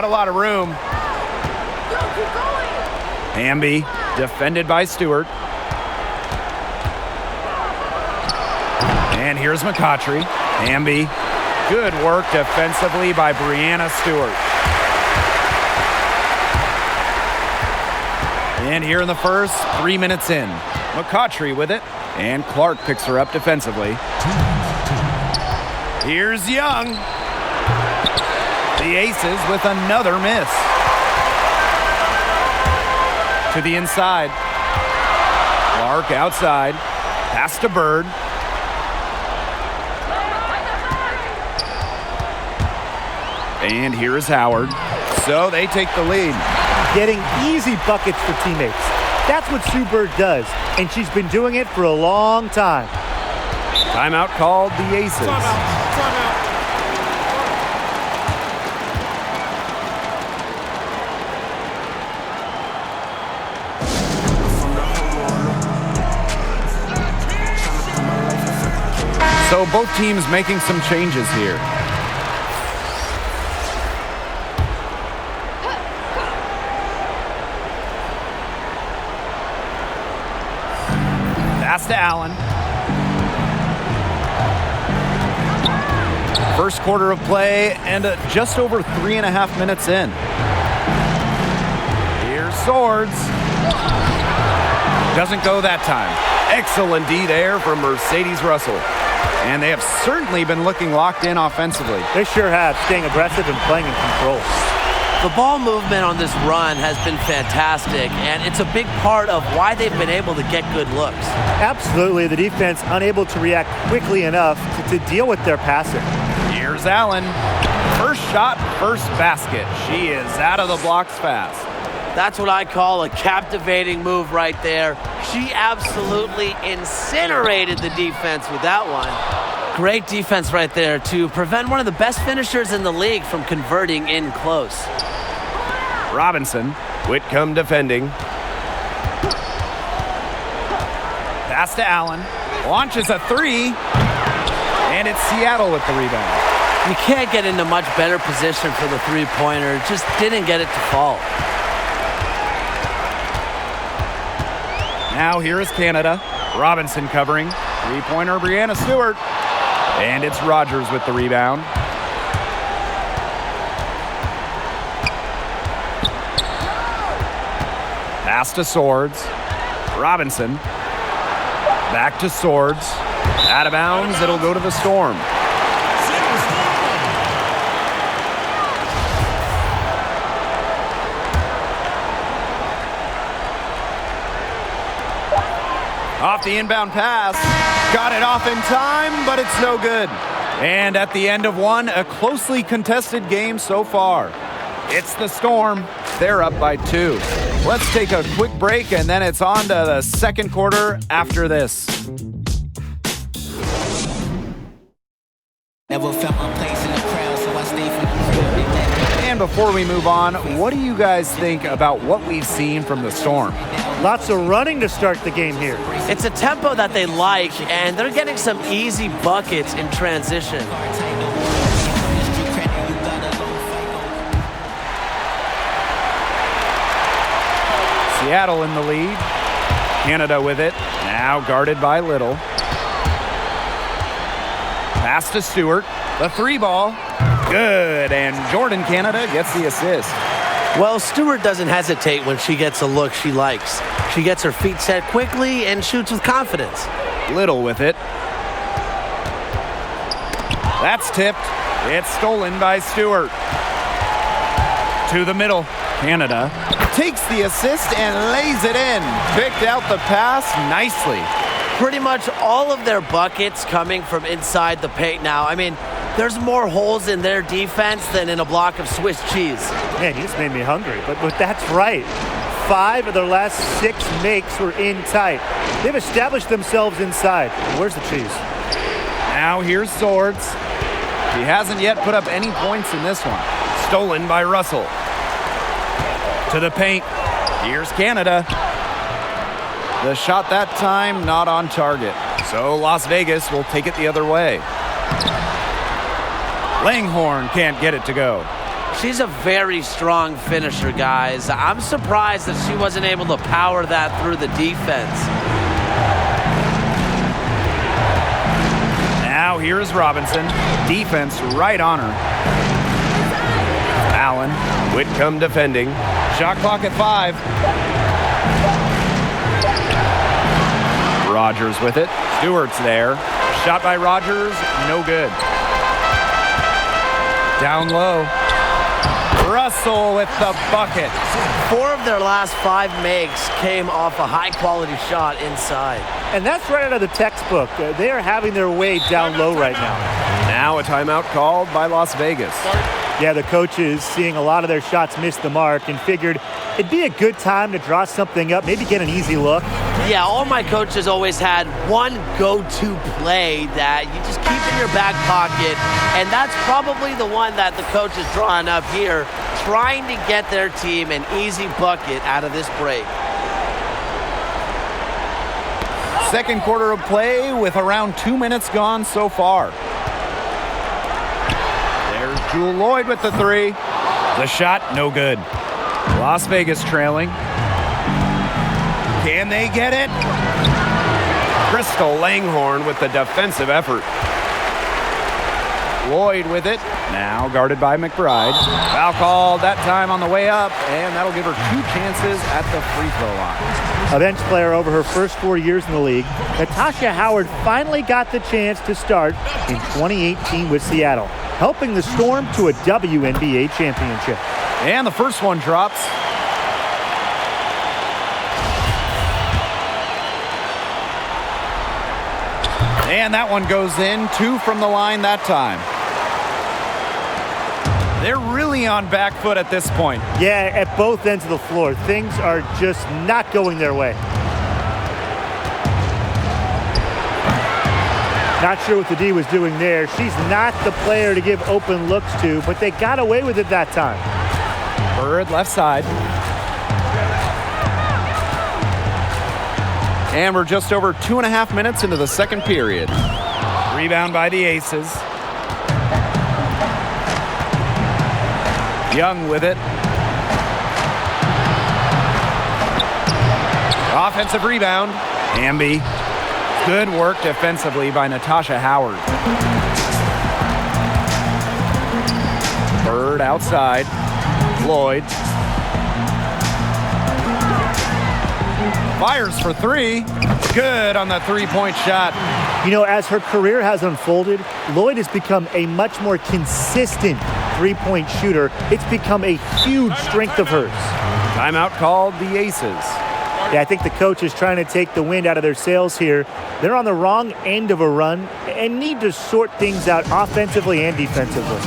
Not a lot of room. Hamby, defended by Stewart. And here's McCautry. Hamby, good work defensively by Brianna Stewart. And here in the first, 3 minutes in. McCautry with it, and Clark picks her up defensively. Here's Young. The Aces with another miss. To the inside. Clark outside. Pass to Bird. And here is Howard. So they take the lead. Getting easy buckets for teammates. That's what Sue Bird does, and she's been doing it for a long time. Timeout called the Aces. Timeout. So both teams making some changes here. Pass to Allen. First quarter of play and just over 3.5 minutes in. Here's Swords. Doesn't go that time. Excellent D there from Mercedes Russell. And they have certainly been looking locked in offensively. They sure have, staying aggressive and playing in control. The ball movement on this run has been fantastic, and it's a big part of why they've been able to get good looks. Absolutely, the defense unable to react quickly enough to deal with their passing. Here's Allen. First shot, first basket. She is out of the blocks fast. That's what I call a captivating move right there. She absolutely incinerated the defense with that one. Great defense right there to prevent one of the best finishers in the league from converting in close. Robinson. Whitcomb defending. Pass to Allen. Launches a three. And it's Seattle with the rebound. You can't get into much better position for the three-pointer. Just didn't get it to fall. Now here is Canada. Robinson covering. Three-pointer Brianna Stewart. And it's Rogers with the rebound. Pass to Swords. Robinson. Back to Swords. Out of bounds. It'll go to the Storm. Off the inbound pass. Got it off in time, but it's no good. And at the end of one, a closely contested game so far. It's the Storm. They're up by 2. Let's take a quick break, and then it's on to the second quarter after this. Never felt my place in the crowd, so I stayed from the crowd. And before we move on, what do you guys think about what we've seen from the Storm? Lots of running to start the game here. It's a tempo that they like, and they're getting some easy buckets in transition. Seattle in the lead. Canada with it. Now guarded by Little. Pass to Stewart. The three ball. Good. And Jordan Canada gets the assist. Well, Stewart doesn't hesitate when she gets a look she likes. She gets her feet set quickly and shoots with confidence. Little with it. That's tipped. It's stolen by Stewart. To the middle. Canada takes the assist and lays it in. Picked out the pass nicely. Pretty much all of their buckets coming from inside the paint now. I mean, there's more holes in their defense than in a block of Swiss cheese. Man, you just made me hungry, but that's right. 5 of their last 6 makes were in tight. They've established themselves inside. Where's the cheese? Now here's Swords. He hasn't yet put up any points in this one. Stolen by Russell. To the paint. Here's Canada. The shot that time not on target. So Las Vegas will take it the other way. Langhorne can't get it to go. She's a very strong finisher, guys. I'm surprised that she wasn't able to power that through the defense. Now here's Robinson. Defense right on her. Allen. Whitcomb defending. Shot clock at 5. Rogers with it. Stewart's there. Shot by Rogers. No good. Down low. Russell with the bucket. 4 of their last 5 makes came off a high-quality shot inside. And that's right out of the textbook. They are having their way down low right now. Now a timeout called by Las Vegas. Yeah, the coaches, seeing a lot of their shots miss the mark, and figured it'd be a good time to draw something up, maybe get an easy look. Yeah, all my coaches always had one go-to play that you just keep in your back pocket, and that's probably the one that the coach is drawing up here, trying to get their team an easy bucket out of this break. Second quarter of play with around 2 minutes gone so far. There's Jewel Lloyd with the 3. The shot, no good. Las Vegas trailing. Can they get it? Crystal Langhorne with the defensive effort. Lloyd with it. Now guarded by McBride. Foul called that time on the way up, and that'll give her 2 chances at the free throw line. A bench player over her first 4 years in the league, Natasha Howard finally got the chance to start in 2018 with Seattle, helping the Storm to a WNBA championship. And the first one drops. And that one goes in. 2 from the line that time. They're really on back foot at this point. Yeah, at both ends of the floor. Things are just not going their way. Not sure what the D was doing there. She's not the player to give open looks to, but they got away with it that time. Bird left side. And we're just over 2.5 minutes into the second period. Rebound by the Aces. Young with it. Offensive rebound. Amby. Good work defensively by Natasha Howard. Bird outside. Lloyd. Fires for 3. Good on the 3-point shot. You know, as her career has unfolded, Lloyd has become a much more consistent three-point shooter. It's become a huge strength of hers. Timeout called the Aces. Yeah, I think the coach is trying to take the wind out of their sails here. They're on the wrong end of a run and need to sort things out offensively and defensively.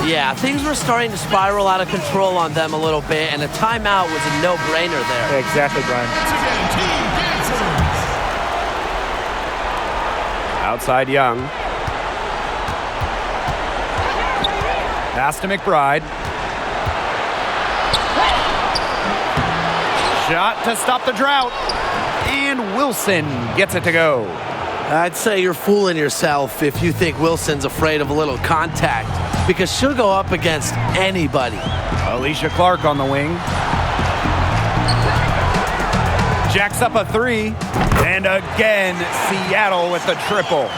Yeah, things were starting to spiral out of control on them a little bit, and a timeout was a no-brainer there. Yeah, exactly, Brian. Outside Young. Pass to McBride. Shot to stop the drought. And Wilson gets it to go. I'd say you're fooling yourself if you think Wilson's afraid of a little contact, because she'll go up against anybody. Alicia Clark on the wing. Jacks up a 3. And again, Seattle with the triple.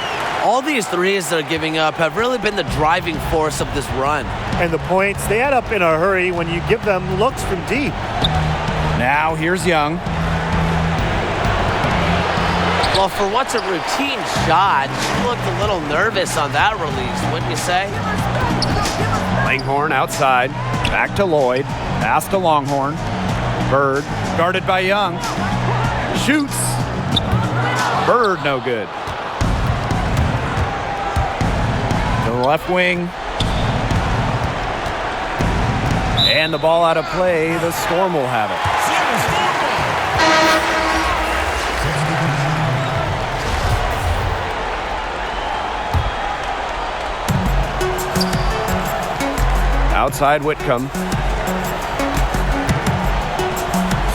All these threes they're giving up have really been the driving force of this run. And the points, they add up in a hurry when you give them looks from deep. Now here's Young. Well, for what's a routine shot, she looked a little nervous on that release, wouldn't you say? Langhorne outside. Back to Lloyd. Pass to Longhorn. Bird guarded by Young. Shoots. Bird no good. To the left wing. And the ball out of play. The Storm will have it. Outside Whitcomb.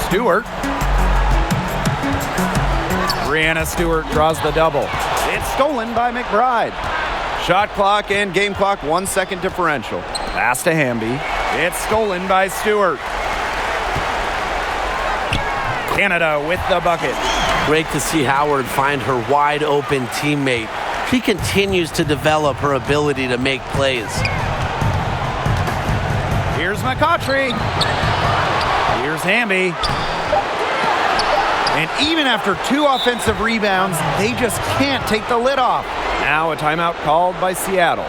Stewart. Brianna Stewart draws the double. It's stolen by McBride. Shot clock and game clock 1 second differential. Pass to Hamby. It's stolen by Stewart. Canada with the bucket. Great to see Howard find her wide open teammate. She continues to develop her ability to make plays. Here's McCautry. Here's Hamby. And even after 2 offensive rebounds, they just can't take the lid off. Now a timeout called by Seattle.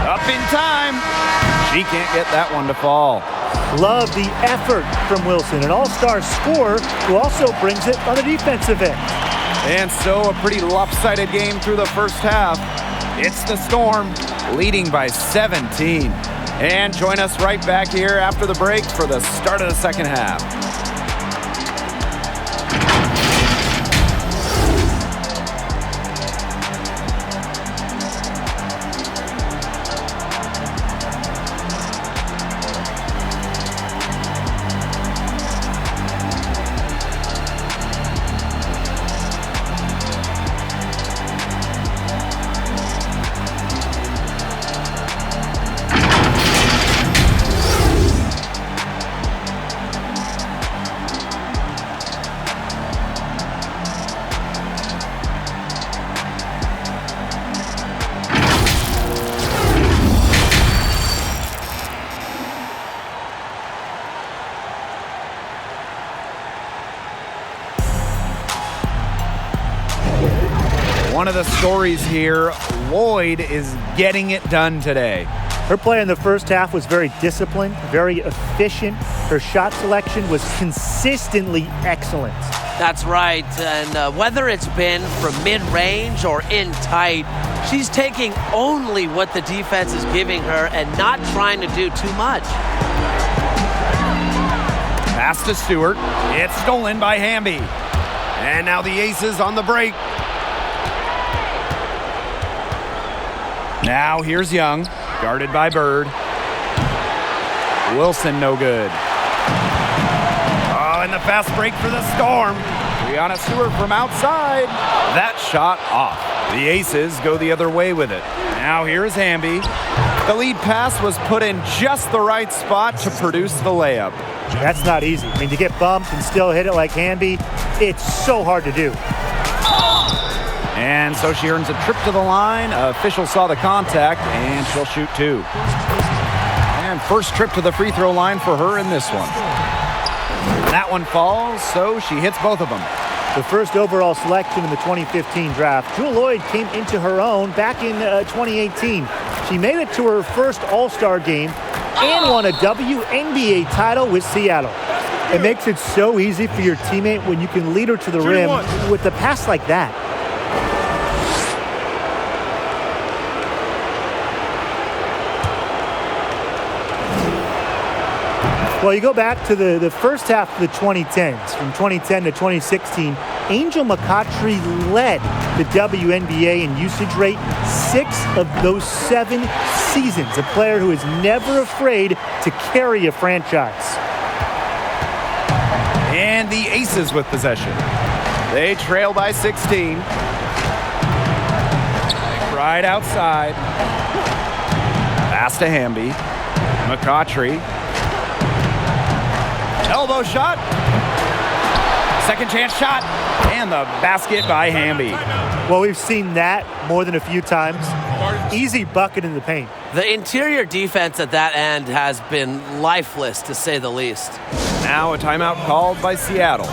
Up in time. She can't get that one to fall. Love the effort from Wilson, an all-star scorer who also brings it on the defensive end. And so a pretty lopsided game through the first half. It's the Storm leading by 17. And join us right back here after the break for the start of the second half. One of the stories here, Lloyd is getting it done today. Her play in the first half was very disciplined, very efficient. Her shot selection was consistently excellent. That's right, and whether it's been from mid-range or in tight, she's taking only what the defense is giving her and not trying to do too much. Pass to Stewart. It's stolen by Hamby. And now the Aces on the break. Now here's Young, guarded by Bird. Wilson no good. Oh, and the fast break for the Storm. Brianna Stewart from outside. That shot off. The Aces go the other way with it. Now here's Hamby. The lead pass was put in just the right spot to produce the layup. That's not easy. I mean, to get bumped and still hit it like Hamby, it's so hard to do. And so she earns a trip to the line. Officials saw the contact, and she'll shoot 2. And first trip to the free throw line for her in this one. That one falls, so she hits both of them. The first overall selection in the 2015 draft, Jewell Loyd came into her own back in 2018. She made it to her first All-Star game and won a WNBA title with Seattle. It makes it so easy for your teammate when you can lead her to the rim with a pass like that. Well, you go back to the first half of the 2010s. From 2010 to 2016, Angel McCautry led the WNBA in usage rate 6 of those 7 seasons. A player who is never afraid to carry a franchise. And the Aces with possession. They trail by 16. Right outside. Pass to Hamby. McCautry. Elbow shot. Second chance shot. And the basket by Hamby. Well, we've seen that more than a few times. Easy bucket in the paint. The interior defense at that end has been lifeless, to say the least. Now a timeout called by Seattle.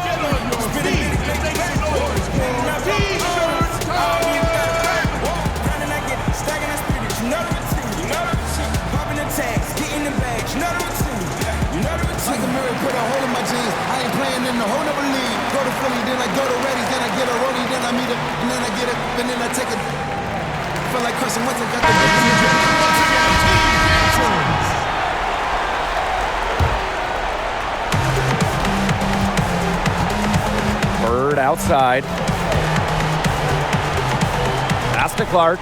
Put a hole in my jeans. I ain't playing in the whole nother league. Go to Philly, then I go to Reddy's, then I get a rollie, then I meet him, and then I get it, and then I take it. Feel like Carson Wentz, I got the Bird outside. Pass to Clark.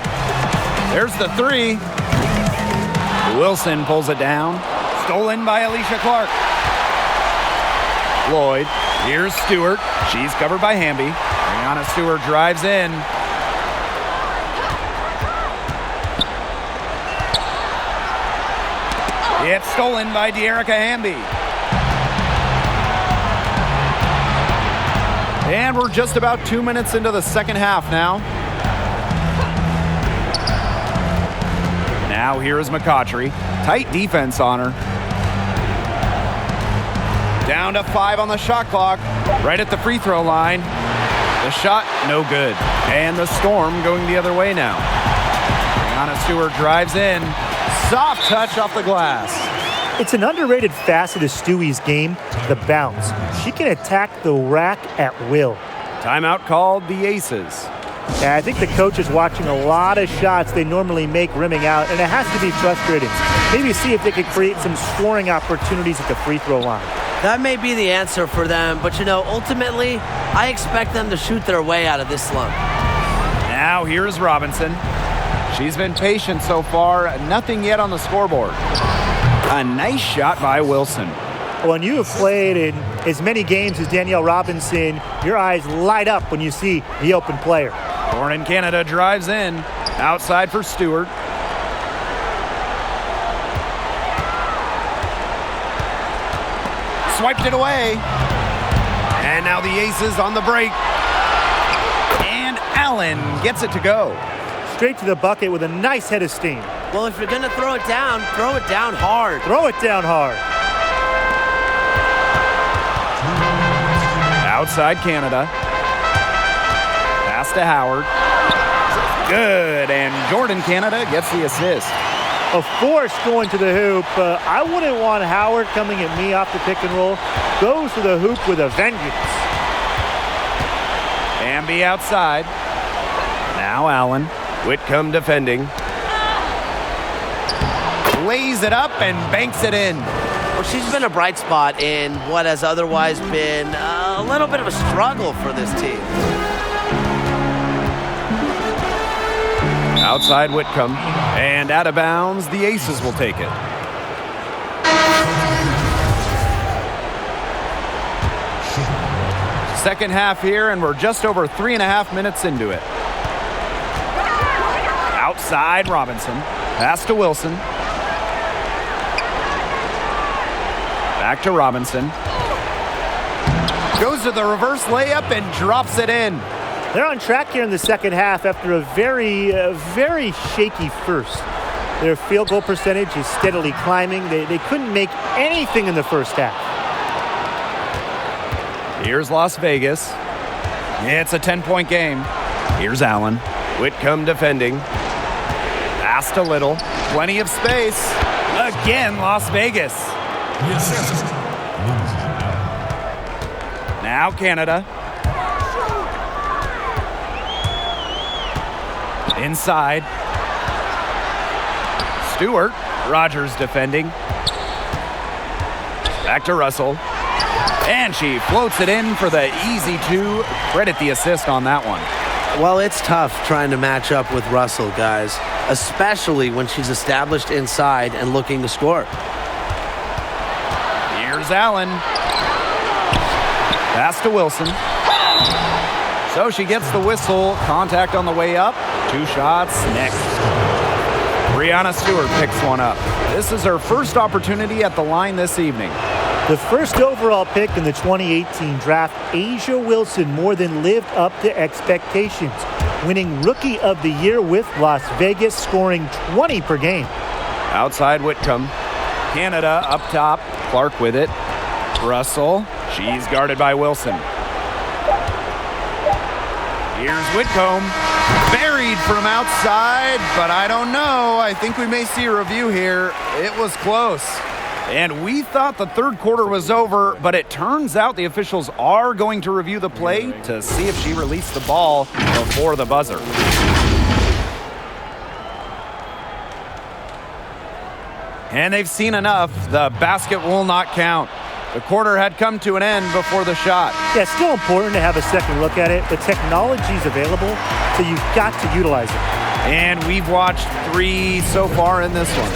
There's the 3. Wilson pulls it down. Stolen by Alicia Clark. Lloyd. Here's Stewart. She's covered by Hamby. Brianna Stewart drives in. It's stolen by De'Erica Hamby. And we're just about 2 minutes into the second half now. Now here is McCautry. Tight defense on her. Down to 5 on the shot clock. Right at the free throw line. The shot, no good. And the Storm going the other way now. Brianna Stewart drives in. Soft touch off the glass. It's an underrated facet of Stewie's game, the bounce. She can attack the rack at will. Timeout called the Aces. Yeah, I think the coach is watching a lot of shots they normally make rimming out, and it has to be frustrating. Maybe see if they could create some scoring opportunities at the free throw line. That may be the answer for them, but ultimately, I expect them to shoot their way out of this slump. Now here's Robinson. She's been patient so far, nothing yet on the scoreboard. A nice shot by Wilson. When you have played in as many games as Danielle Robinson, your eyes light up when you see the open player. Born in Canada drives in. Outside for Stewart. Swiped it away. And now the Aces on the break. And Allen gets it to go. Straight to the bucket with a nice head of steam. Well, if you're going to throw it down hard. Throw it down hard. Outside Canada. Pass to Howard. Good, and Jordan Canada gets the assist. A force going to the hoop. I wouldn't want Howard coming at me off the pick and roll. Goes to the hoop with a vengeance. Hamby outside. Now Allen. Whitcomb defending. Lays it up and banks it in. Well, she's been a bright spot in what has otherwise been a little bit of a struggle for this team. Outside Whitcomb. And out of bounds, the Aces will take it. Second half here, and we're just over 3.5 minutes into it. Outside Robinson. Pass to Wilson. Back to Robinson. Goes to the reverse layup and drops it in. They're on track here in the second half after a very shaky first. Their field goal percentage is steadily climbing. They couldn't make anything in the first half. Here's Las Vegas. It's a 10-point game. Here's Allen. Whitcomb defending. Pass to Little. Plenty of space. Again, Las Vegas. Now Canada. Inside. Stewart. Rogers defending. Back to Russell. And she floats it in for the easy two. Credit the assist on that one. Well, it's tough trying to match up with Russell, guys, especially when she's established inside and looking to score. Here's Allen. Pass to Wilson. So she gets the whistle. Contact on the way up. 2 shots next. Brianna Stewart picks one up. This is her first opportunity at the line this evening. The first overall pick in the 2018 draft, Asia Wilson more than lived up to expectations, winning Rookie of the Year with Las Vegas, scoring 20 per game. Outside Whitcomb. Canada up top. Clark with it. Russell. She's guarded by Wilson. Here's Whitcomb. Buried from outside, but I don't know. I think we may see a review here. It was close. And we thought the third quarter was over, but it turns out the officials are going to review the play to see if she released the ball before the buzzer. And they've seen enough. The basket will not count. The quarter had come to an end before the shot. Yeah, it's still important to have a second look at it. The technology's available, so you've got to utilize it. And we've watched 3 so far in this one.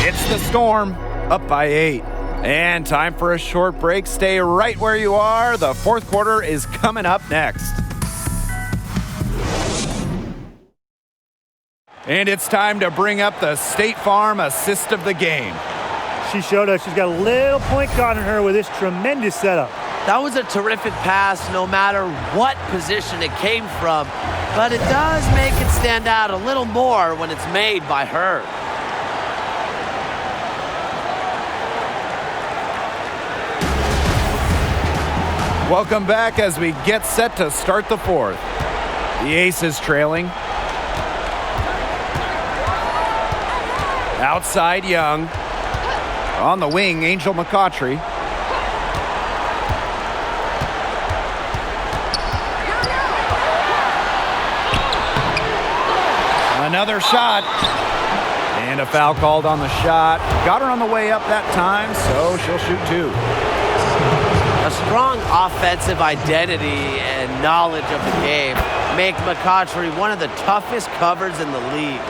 It's the Storm, up by 8. And time for a short break. Stay right where you are. The fourth quarter is coming up next. And it's time to bring up the State Farm assist of the game. She showed us she's got a little point guard on her with this tremendous setup. That was a terrific pass no matter what position it came from, but it does make it stand out a little more when it's made by her. Welcome back as we get set to start the fourth. The Aces trailing. Outside Young. On the wing, Angel McCautry. Another shot. And a foul called on the shot. Got her on the way up that time, so she'll shoot 2. A strong offensive identity and knowledge of the game make McCautry one of the toughest covers in the league.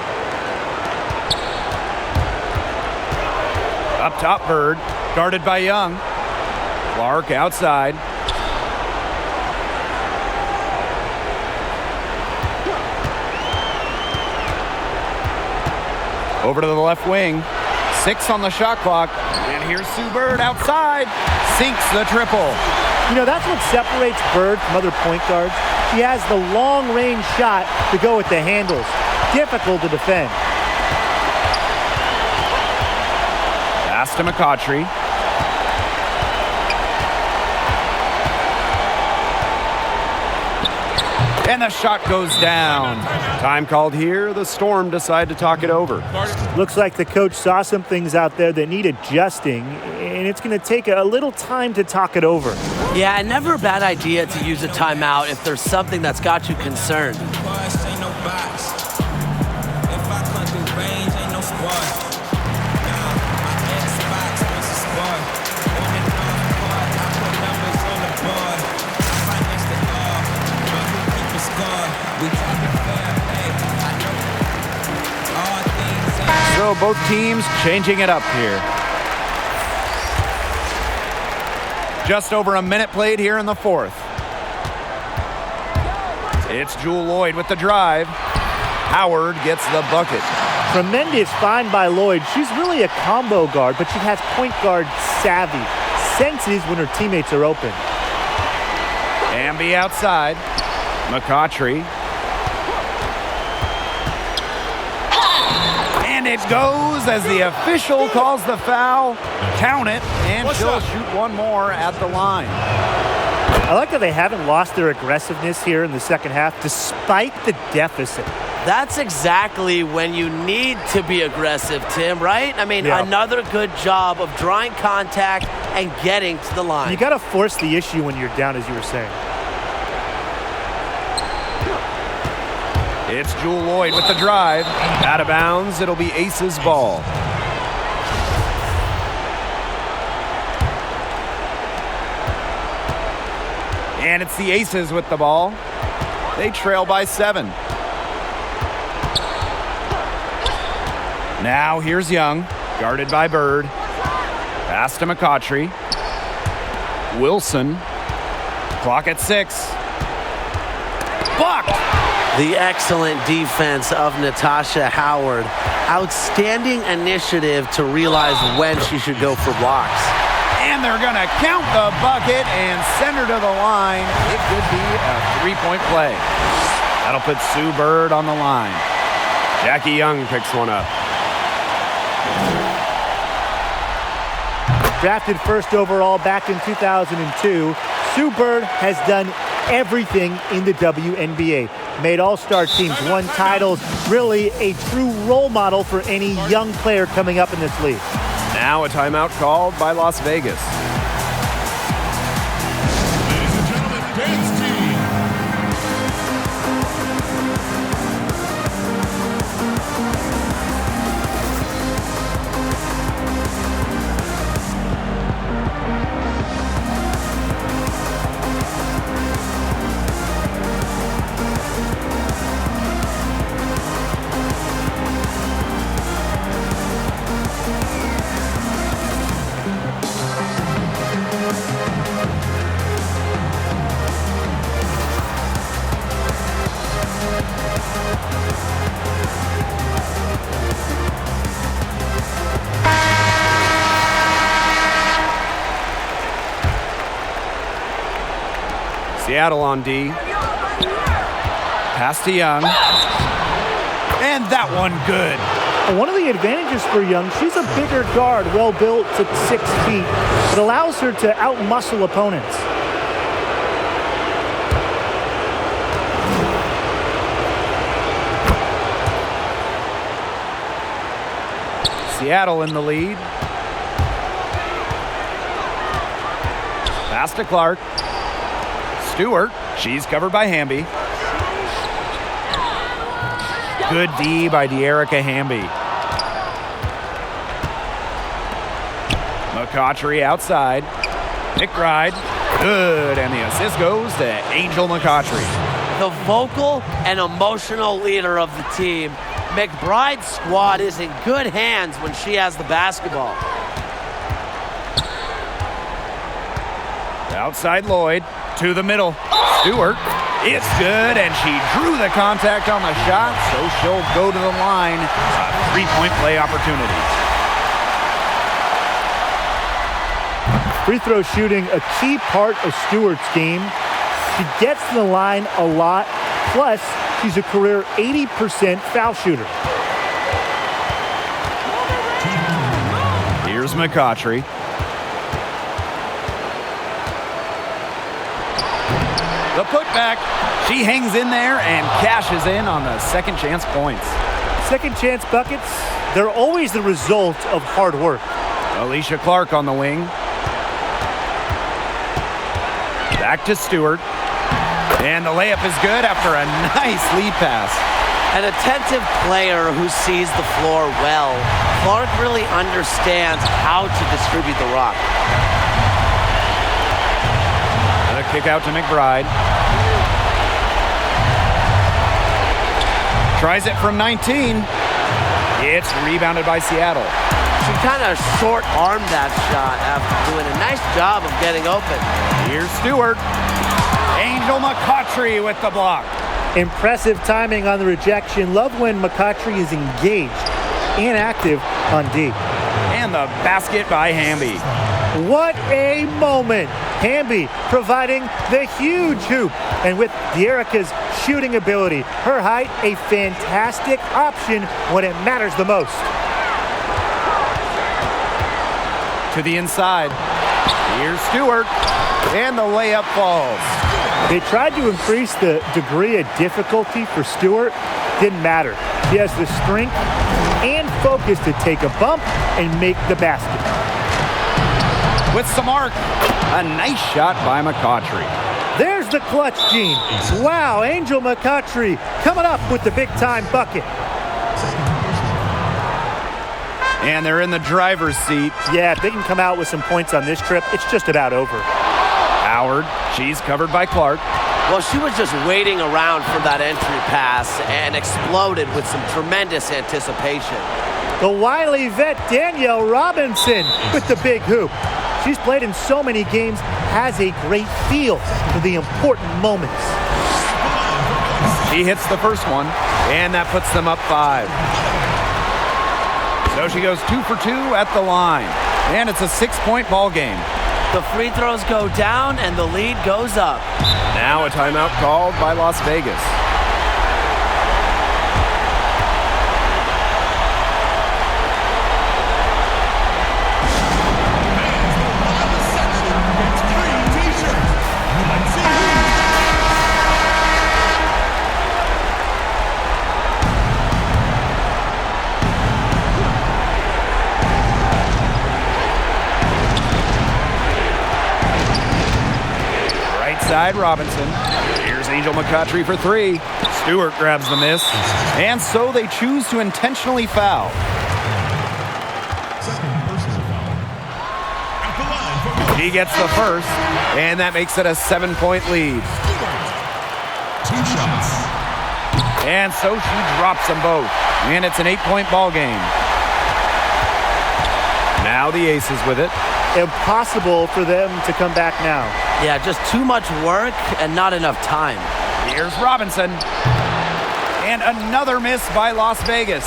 Up top, Bird, guarded by Young. Clark outside. Over to the left wing. 6 on the shot clock. And here's Sue Bird outside. Sinks the triple. You know, that's what separates Bird from other point guards. She has the long-range shot to go with the handles. Difficult to defend. Pass to McCautry. And the shot goes down. Time called here. The Storm decide to talk it over. Looks like the coach saw some things out there that need adjusting, and it's going to take a little time to talk it over. Yeah, and never a bad idea to use a timeout if there's something that's got you concerned. So both teams changing it up here. Just over a minute played here in the fourth. It's Jewel Lloyd with the drive. Howard gets the bucket. Tremendous find by Lloyd. She's really a combo guard, but she has point guard savvy. Senses when her teammates are open. Amby outside. McCautry. And it goes as the official calls the foul. Count it, and she'll shoot one more at the line. I like that they haven't lost their aggressiveness here in the second half, despite the deficit. That's exactly when you need to be aggressive, Tim, right? I mean, Another good job of drawing contact and getting to the line. You got to force the issue when you're down, as you were saying. It's Jewel Lloyd with the drive. Out of bounds, it'll be Aces ball. And it's the Aces with the ball. They trail by 7. Now here's Young, guarded by Bird. Pass to McCautry. Wilson. Clock at 6. Blocked. The excellent defense of Natasha Howard. Outstanding initiative to realize when she should go for blocks. And they're going to count the bucket and send her to the line. It could be a 3-point play. That'll put Sue Bird on the line. Jackie Young picks one up. Drafted first overall back in 2002, Sue Bird has done everything in the WNBA. Made all-star teams, won titles, really a true role model for any young player coming up in this league. Now a timeout called by Las Vegas. Ladies and gentlemen, dance team. Seattle on D. Pass to Young. And that one good. One of the advantages for Young, she's a bigger guard, well built at 6 feet. It allows her to outmuscle opponents. Seattle in the lead. Pass to Clark. Stewart. She's covered by Hamby. Good D by De'Erica Hamby. McCautry outside. McBride. Good. And the assist goes to Angel McCautry. The vocal and emotional leader of the team. McBride's squad is in good hands when she has the basketball. Outside Lloyd. To the middle. Stewart. It's good, and she drew the contact on the shot, so she'll go to the line. A three-point play opportunity. Free throw shooting, a key part of Stewart's game. She gets to the line a lot, plus she's a career 80% foul shooter. Here's McCautry. The putback. She hangs in there and cashes in on the second chance points. Second chance buckets, they're always the result of hard work. Alicia Clark on the wing. Back to Stewart. And the layup is good after a nice lead pass. An attentive player who sees the floor well. Clark really understands how to distribute the rock. A kick out to McBride. Tries it from 19. It's rebounded by Seattle. She kind of short-armed that shot after doing a nice job of getting open. Here's Stewart. Angel McCautry with the block. Impressive timing on the rejection. Love when McCautry is engaged and active on D. And the basket by Hamby. What a moment. Hamby providing the huge hoop. And with De'Erica's shooting ability, her height, a fantastic option when it matters the most. To the inside. Here's Stewart. And the layup falls. They tried to increase the degree of difficulty for Stewart. Didn't matter. She has the strength and focus to take a bump and make the basket. With some arc. A nice shot by McCautry. There's the clutch gene. Wow, Angel McCautry coming up with the big-time bucket. And they're in the driver's seat. Yeah, if they can come out with some points on this trip, it's just about over. Howard, she's covered by Clark. Well, she was just waiting around for that entry pass and exploded with some tremendous anticipation. The wily vet Danielle Robinson with the big hoop. She's played in so many games, has a great feel for the important moments. She hits the first one, and that puts them up 5. So she goes 2 for 2 at the line. And it's a 6-point ball game. The free throws go down and the lead goes up. Now a timeout called by Las Vegas. Side Robinson. Here's Angel McCautry for 3. Stewart grabs the miss. And so they choose to intentionally foul. He gets the first, and that makes it a 7-point lead. 2 shots. And so she drops them both. And it's an 8-point ball game. Now the Aces with it. Impossible for them to come back now. Yeah, just too much work and not enough time. Here's Robinson. And another miss by Las Vegas.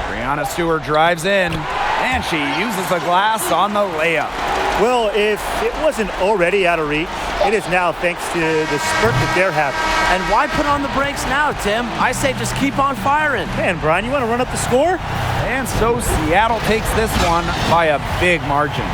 Brianna Stewart drives in, and she uses the glass on the layup. Well, if it wasn't already out of reach, it is now thanks to the spurt that they're having. And why put on the brakes now, Tim? I say just keep on firing. Man, Brian, you want to run up the score? And so Seattle takes this one by a big margin.